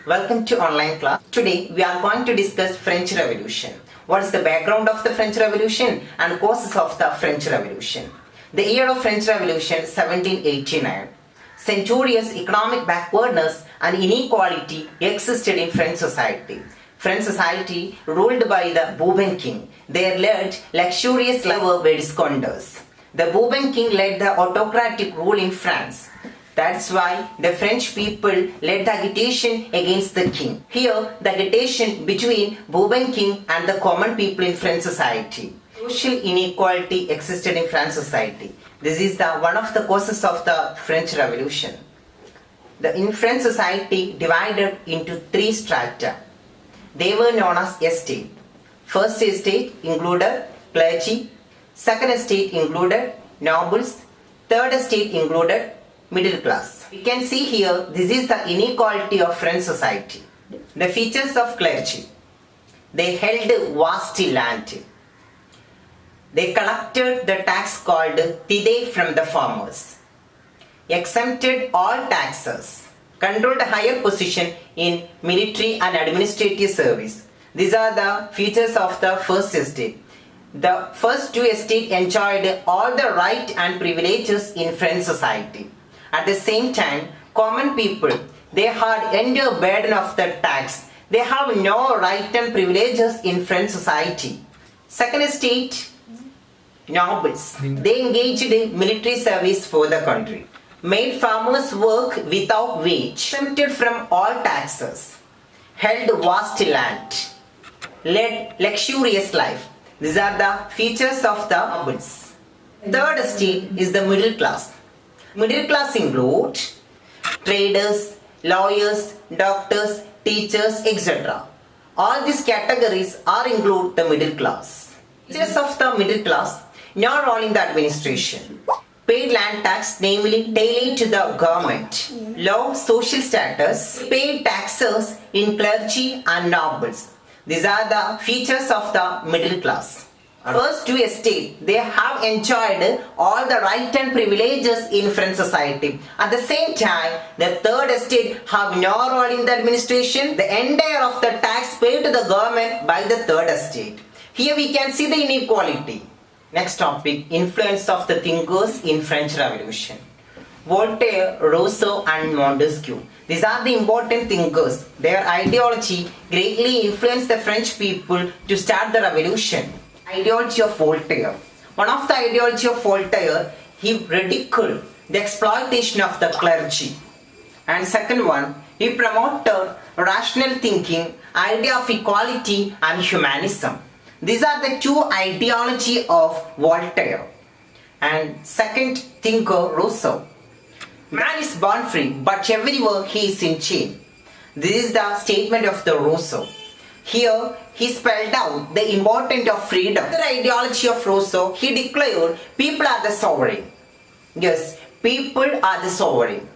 Welcome to online class. Today we are going to discuss French Revolution. What is the background of the French Revolution and causes of the French Revolution? The year of French Revolution 1789. Centuries economic backwardness and inequality existed in French society. French society ruled by the Bourbon king. They led luxurious life were squanders. The Bourbon king led the autocratic rule in France. That's why the French people led the agitation against the king. Here, the agitation between Bourbon king and the common people in French society. Social inequality existed in French society. This is one of the causes of the French Revolution. In French society divided into three strata. They were known as estate. First estate included clergy. Second estate included nobles. Third estate included middle class. We can see here, this is the inequality of French society. The features of clergy. They held vast land. They collected the tax called tithe from the farmers. Exempted all taxes. Controlled a higher position in military and administrative service. These are the features of the first estate. The first two estates enjoyed all the rights and privileges in French society. At the same time, common people, they had under burden of the tax. They have no right and privileges in French society. Second estate, nobles. They engaged in military service for the country. Made farmers work without wage. Exempted from all taxes. Held vast land. Led luxurious life. These are the features of the nobles. Third estate is the middle class. Middle class include traders, lawyers, doctors, teachers, etc. All these categories are include the middle class. Features of the middle class, no role in the administration. Paid land tax, namely tailored to the government. Low social status, paid taxes in clergy and nobles. These are the features of the middle class. First two estates, they have enjoyed all the rights and privileges in French society. At the same time, the third estate have no role in the administration. The entire of the tax paid to the government by the third estate. Here we can see the inequality. Next topic, influence of the thinkers in French Revolution. Voltaire, Rousseau and Montesquieu. These are the important thinkers. Their ideology greatly influenced the French people to start the revolution. Ideology of Voltaire. One of the ideology of Voltaire, he ridiculed the exploitation of the clergy. And second one, he promoted rational thinking, idea of equality and humanism. These are the two ideology of Voltaire. And second thinker, Rousseau. Man is born free, but everywhere he is in chain. This is the statement of the Rousseau. Here, he spelled out the importance of freedom. The ideology of Rousseau, he declared, people are the sovereign. Yes, people are the sovereign.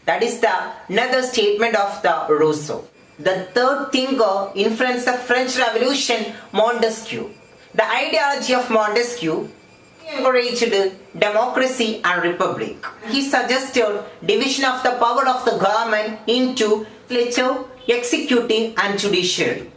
That is another statement of the Rousseau. The third thinker influenced the French Revolution, Montesquieu. The ideology of Montesquieu encouraged democracy and republic. He suggested division of the power of the government into legislature, executive and judiciary.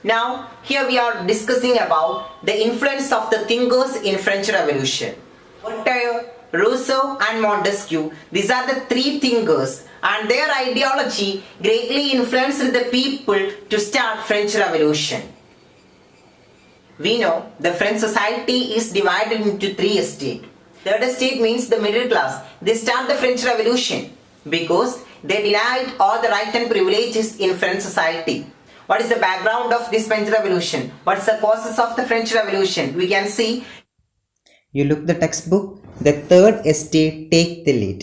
Now, here we are discussing about the influence of the thinkers in French Revolution. Voltaire, Rousseau and Montesquieu, these are the three thinkers and their ideology greatly influenced the people to start French Revolution. We know the French society is divided into three estates. Third estate means the middle class. They start the French Revolution because they denied all the rights and privileges in French society. What is the background of this French Revolution? What is the causes of the French Revolution? We can see. You look the textbook. The third estate take the lead.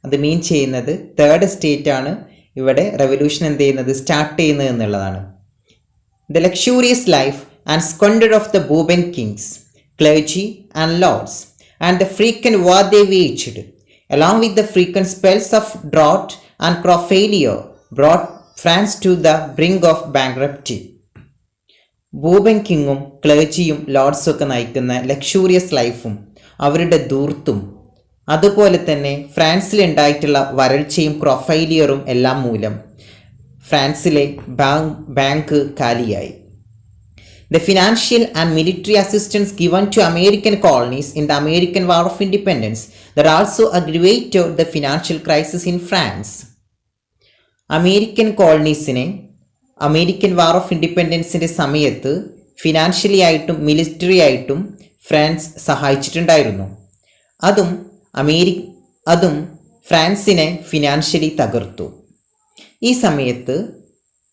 അത് മീൻ ചെയ്യുന്നത് third estate ആണ് ഇവിടെ revolution എന്ത് ചെയ്യുന്നത് start ചെയ്യുന്നത് എന്നുള്ളതാണ്. The luxurious life and squander of the Bourbon kings, clergy and lords and the frequent war they waged along with the frequent spells of drought and crop failure brought France to the brink of bankruptcy. ബൂബൻ കിങ്ങും ക്ലർജിയും ലോർഡ്സും ഒക്കെ നയിക്കുന്ന luxurious ലൈഫും അവരുടെ ധൂർത്തും അതുപോലെ തന്നെ ഫ്രാൻസിലുണ്ടായിട്ടുള്ള വരൾച്ചയും ക്രോഫൈലിയറും എല്ലാം മൂലം ഫ്രാൻസിലെ bank കാലിയായി. The financial and military assistance given to American colonies in the American War of Independence that also aggravated the financial crisis in France. American കോളനീസിനെ അമേരിക്കൻ വാർ ഓഫ് ഇൻഡിപെൻഡൻസിൻ്റെ സമയത്ത് ഫിനാൻഷ്യലി ആയിട്ടും മിലിറ്ററി ആയിട്ടും ഫ്രാൻസ് സഹായിച്ചിട്ടുണ്ടായിരുന്നു. അതും ഫ്രാൻസിനെ financially തകർത്തു. ഈ സമയത്ത്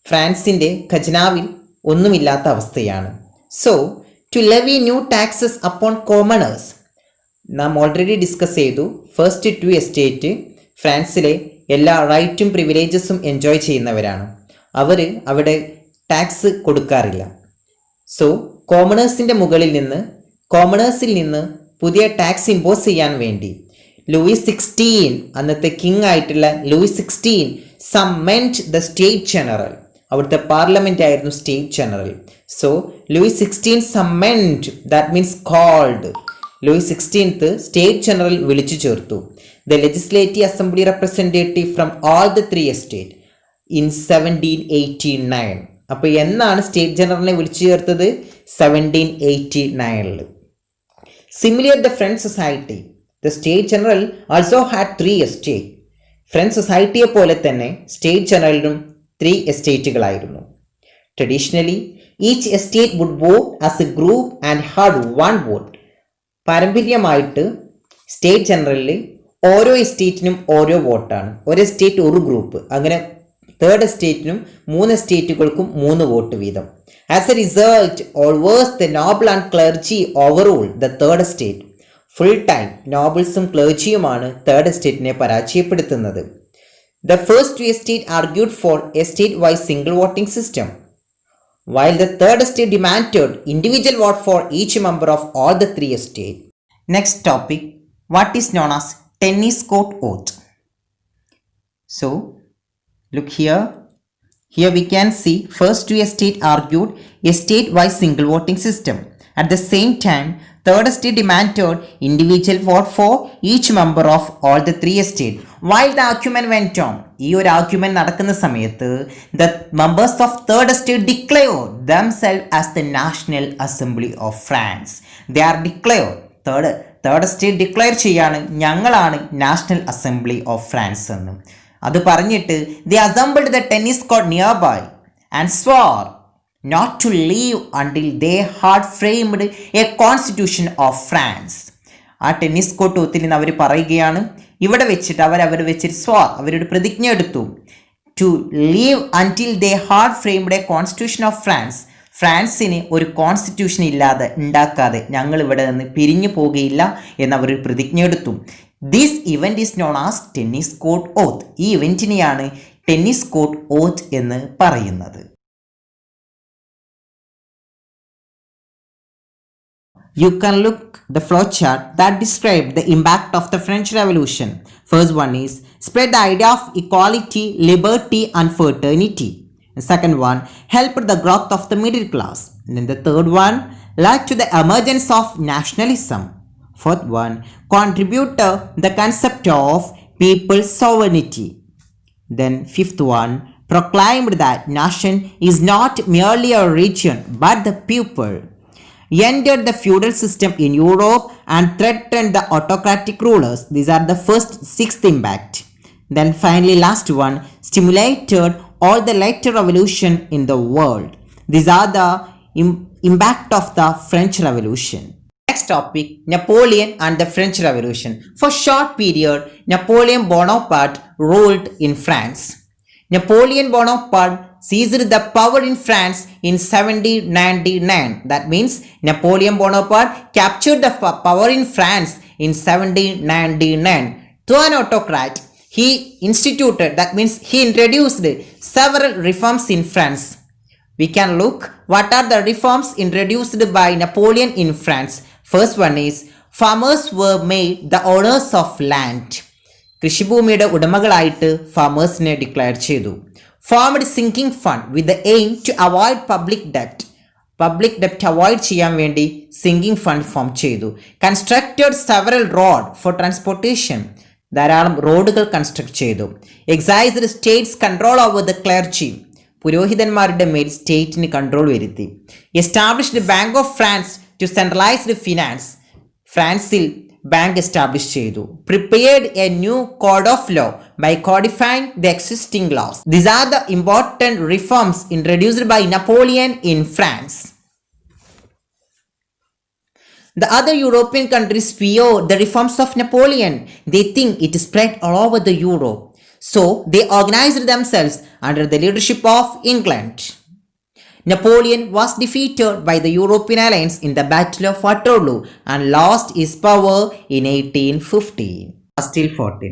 ഫ്രാൻസിൻ്റെ ഖജനാവിൽ ഒന്നുമില്ലാത്ത അവസ്ഥയാണ്. So to levy new taxes upon commoners, നാം ഓൾറെഡി ഡിസ്കസ് ചെയ്തു. ഫസ്റ്റ് 2 എസ്റ്റേറ്റ് ഫ്രാൻസിലെ എല്ലാ റൈറ്റും പ്രിവിലേജസും എൻജോയ് ചെയ്യുന്നവരാണ്. അവർ അവിടെ ടാക്സ് കൊടുക്കാറില്ല. സോ കോമണേഴ്സിൽ നിന്ന് പുതിയ ടാക്സ് ഇമ്പോസ് ചെയ്യാൻ വേണ്ടി ലൂയിസ് 16, അന്നത്തെ കിങ് ആയിട്ടുള്ള Louis 16 summoned the State General. അവിടുത്തെ പാർലമെന്റ് ആയിരുന്നു State General. So Louis 16 summoned, that means called. Louis 16 State General വിളിച്ചു ചേർത്തു. The legislative assembly representative from all the 3 estate in 1789. അപ്പോൾ എന്നാണ് സ്റ്റേറ്റ് ജനറലിനെ വിളിച്ചു ചേർത്തത്? 1789. Similar the French society, the State General also had 3 estate. French സൊസൈറ്റിയെ പോലെ തന്നെ സ്റ്റേറ്റ് ജനറലിനും 3 എസ്റ്റേറ്റുകളായിരുന്നു. Traditionally each estate would vote as A group and had 1 vote. പാരമ്പര്യമായിട്ട് സ്റ്റേറ്റ് ജനറലിൽ ഓരോ എസ്റ്റേറ്റിനും ഓരോ വോട്ടാണ്. ഒരു എസ്റ്റേറ്റ് ഒരു ഗ്രൂപ്പ്. അങ്ങനെ 3rd എസ്റ്റേറ്റിനും 3 എസ്റ്റേറ്റുകൾക്കും 3 വോട്ട് വീതം. As a result always the noble and clergy overall the 3rd estate. Full time നോബിൾസും ക്ലർജിയുമാണ് 3rd എസ്റ്റേറ്റിനെ പരാജയപ്പെടുത്തുന്നത്. The first 2 estates argued for a state-wise single voting system, while the 3rd estate demanded individual vote for each member of all the 3 estates. Next topic, what is known as tennis court oath. So, look here. Here we can see first 2 estates argued a state-wise single voting system. At the same time, 3rd estate demanded individual vote for each member of all the 3 estates. While the argument went on, ഈ ഒരു argument നടക്കുന്ന സമയത്ത് the members of 3rd estate declared themselves as the National Assembly of France. They are declared. third estate declare ചെയ്യാണ് ഞങ്ങളാണ് national assembly of France എന്ന്. അത് പറഞ്ഞിട്ട് they assembled the tennis court nearby and swore not to leave until they had framed a constitution of France. ആ tennis court ഒത്തിൽ നിന്ന് അവർ പറയുകയാണ്, ഇവിടെ വെച്ചിട്ട് അവരൊരു പ്രതിജ്ഞ എടുത്തു. To leave until they had framed a constitution of France. ഫ്രാൻസിന് ഒരു കോൺസ്റ്റിറ്റ്യൂഷൻ ഉണ്ടാക്കാതെ ഞങ്ങൾ ഇവിടെ നിന്ന് പിരിഞ്ഞു പോകുകയില്ല എന്നവർ പ്രതിജ്ഞ എടുത്തു. This event is known as tennis court oath. ഈ ഇവന്റിനെയാണ് ടെന്നീസ് കോർട്ട് ഓത്ത് എന്ന് പറയുന്നത്. You can look the flowchart that describe the impact of the French Revolution. First one is spread the idea of equality, liberty and fraternity. The second one helped the growth of the middle class. And then the third one led to the emergence of nationalism. Fourth one contributed the concept of people's sovereignty. Then fifth one proclaimed that nation is not merely a region but the people. Ended the feudal system in Europe and threatened the autocratic rulers. These are the first 6th impact. Then finally last one stimulated all the later revolution in the world. These are the impact of the French Revolution. Next topic, Napoleon and the French Revolution. For short period, Napoleon Bonaparte ruled in France. Napoleon Bonaparte seized the power in France in 1799. That means Napoleon Bonaparte captured the power in France in 1799. To an autocrat, he introduced several reforms in France. We can look what are the reforms introduced by Napoleon in France. First one is farmers were made the owners of land. കൃഷിഭൂമിയുടെ ഉടമകളായിട്ട് ഫാമേഴ്സിനെ declare ചെയ്തു. Formed sinking fund with the aim to avoid public debt. Public ഡെപ്റ്റ് avoid ചെയ്യാൻ വേണ്ടി sinking fund form ചെയ്തു. Constructed several road for transportation, ധാരാളം റോഡുകൾ കൺസ്ട്രക്ട് ചെയ്തു. Exercised states control over the clergy, പുരോഹിതന്മാരുടെ മേൽ സ്റ്റേറ്റിന് കൺട്രോൾ വരുത്തി. Established Bank of France to centralised finance, ഫ്രാൻസിൽ ബാങ്ക് എസ്റ്റാബ്ലിഷ് ചെയ്തു. Prepared a new code of law by codifying the existing laws. These are the important reforms introduced by Napoleon in France. The other European countries fear the reforms of Napoleon. They think it spread all over the Europe. So they organized themselves under the leadership of England. Napoleon was defeated by the European alliance in the Battle of Waterloo and lost his power in 1815. Bastille Fort.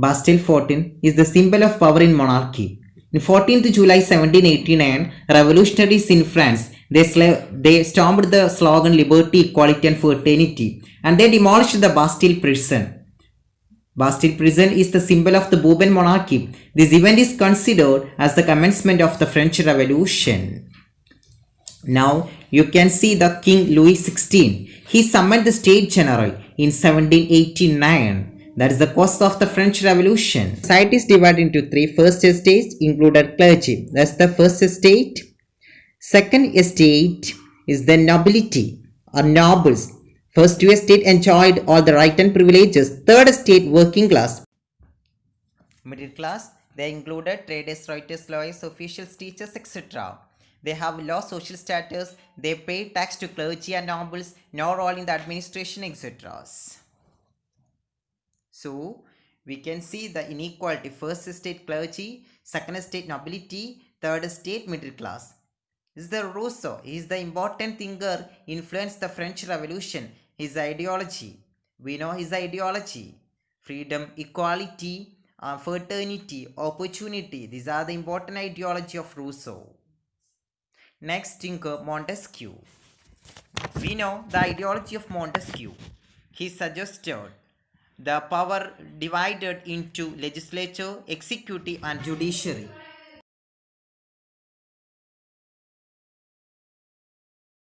Bastille Fort is the symbol of power in monarchy. On 14th July 1789, revolutionaries in France, they stormed the slogan Liberty, Equality and Fraternity, and they demolished the Bastille prison. Bastille prison is the symbol of the Bourbon monarchy. This event is considered as the commencement of the French Revolution. Now you can see the King Louis XVI. He summoned the States General in 1789. That is the cause of the French Revolution. Society is divided into three. First estate included clergy. That's the first estate. Second estate is the nobility or nobles. First two estate enjoyed all the right and privileges. Third estate, working class. Middle class, they included traders, writers, lawyers, officials, teachers, etc. They have low social status. They pay tax to clergy and nobles, no role in the administration, etc. So we can see the inequality. First estate clergy, second estate nobility, third estate middle class. This is the Rousseau. He is the important thinker, influenced the French Revolution. His ideology, we know his ideology: freedom, equality, fraternity, opportunity. These are the important ideology of Rousseau. Next thinker, Montesquieu. We know the ideology of Montesquieu. He suggested the power divided into legislature, executive and judiciary.